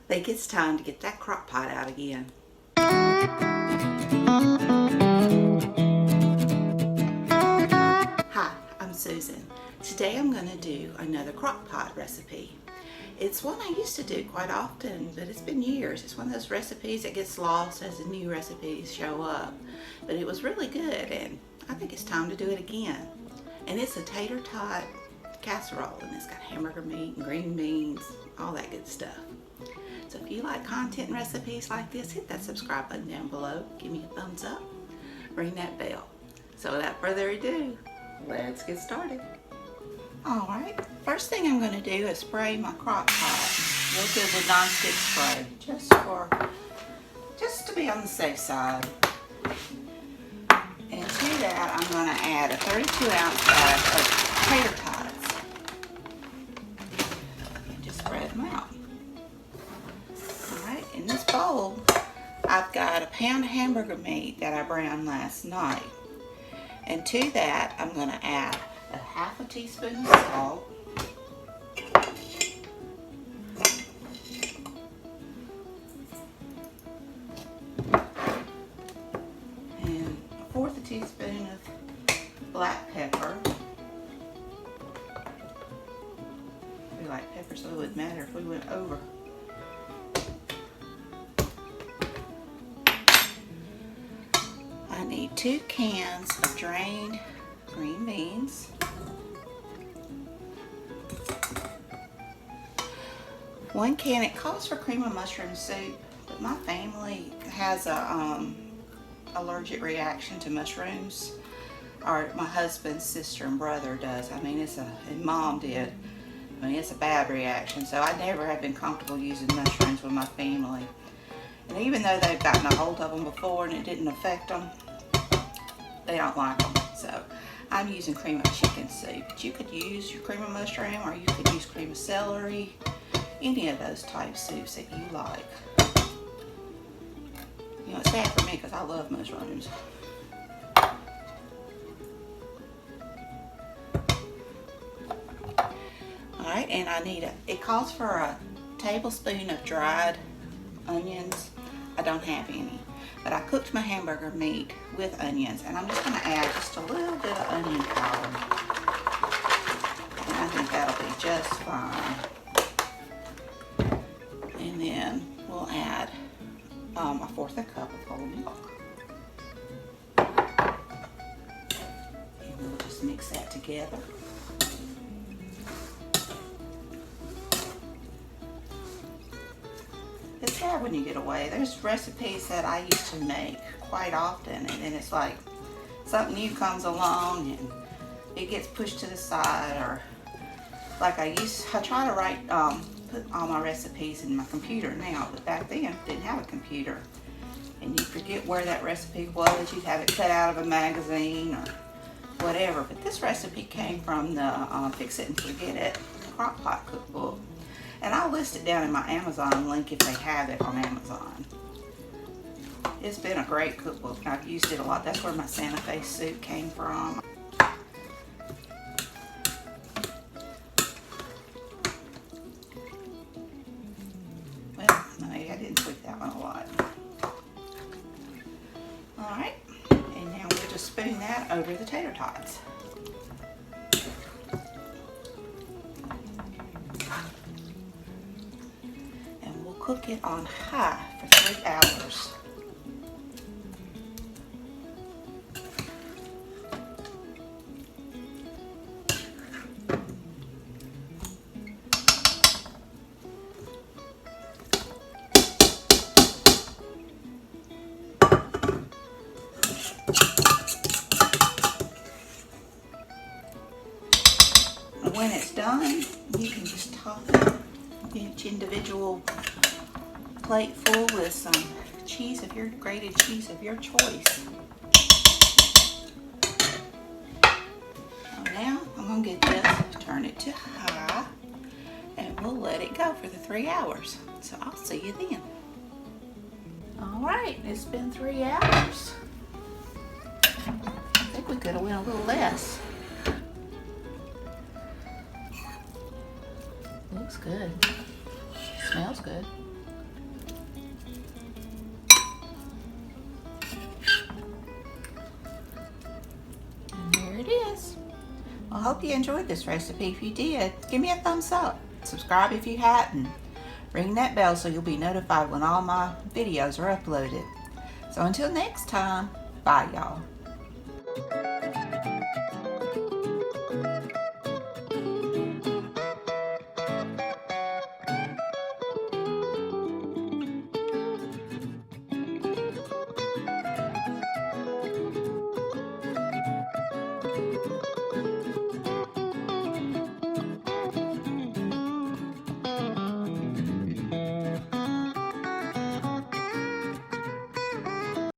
think it's time to get that crock pot out again. Hi, I'm Susan. Today I'm going to do another crock pot recipe. It's one I used to do quite often, but it's been years. It's one of those recipes that gets lost as the new recipes show up. But it was really good, and I think it's time to do it again. And it's a tater tot casserole, and it's got hamburger meat and green beans, all that good stuff. So if you like content and recipes like this, hit that subscribe button down below. Give me a thumbs up. Ring that bell. So without further ado, let's get started. Alright, first thing I'm going to do is spray my crock pot real good with non-stick spray, just to be on the safe side. And to that, I'm going to add a 32-ounce bag of tater tots and just spread them out. Alright, in this bowl, I've got a pound of hamburger meat that I browned last night. And to that, I'm going to add a half a teaspoon of salt, and a fourth a teaspoon of black pepper. We like pepper, so it wouldn't matter if we went over. I need 2 cans of drained green beans. 1 can, it calls for cream of mushroom soup, but my family has a allergic reaction to mushrooms, or my husband's sister and brother does. I mean, and mom did. I mean, it's a bad reaction, so I never have been comfortable using mushrooms with my family. And even though they've gotten a hold of them before and it didn't affect them, they don't like them. So I'm using cream of chicken soup. But you could use your cream of mushroom, or you could use cream of celery, any of those type soups that you like. You know, it's bad for me because I love mushrooms. Alright, and I need it calls for a tablespoon of dried onions. I don't have any, but I cooked my hamburger meat with onions, and I'm just going to add just a little bit of onion powder, and I think that'll be just fine. And then we'll add a fourth a cup of whole milk, and we'll just mix that together. It's bad when you get away. There's recipes that I used to make quite often, and then it's like something new comes along and it gets pushed to the side. Or like I try to write, put all my recipes in my computer now, but back then didn't have a computer, and you forget where that recipe was. You'd have it cut out of a magazine or whatever. But this recipe came from the Fix It and Forget It crock pot cookbook. And I'll list it down in my Amazon link if they have it on Amazon. It's been a great cookbook. I've used it a lot. That's where my Santa Fe soup came from. Well, maybe I didn't tweak that one a lot. Alright, and now we'll just spoon that over the tater tots. Cook it on high for 3 hours. When it's done, you can just top it each individual plate full with some cheese of your grated cheese of your choice. So now I'm going to get this, turn it to high, and we'll let it go for the 3 hours. So I'll see you then. Alright, it's been 3 hours. I think we could have went a little less. Looks good. Smells good. hope you enjoyed this recipe. If you did, give me a thumbs up. Subscribe if you hadn't. Ring that bell so you'll be notified when all my videos are uploaded. So until next time, bye y'all.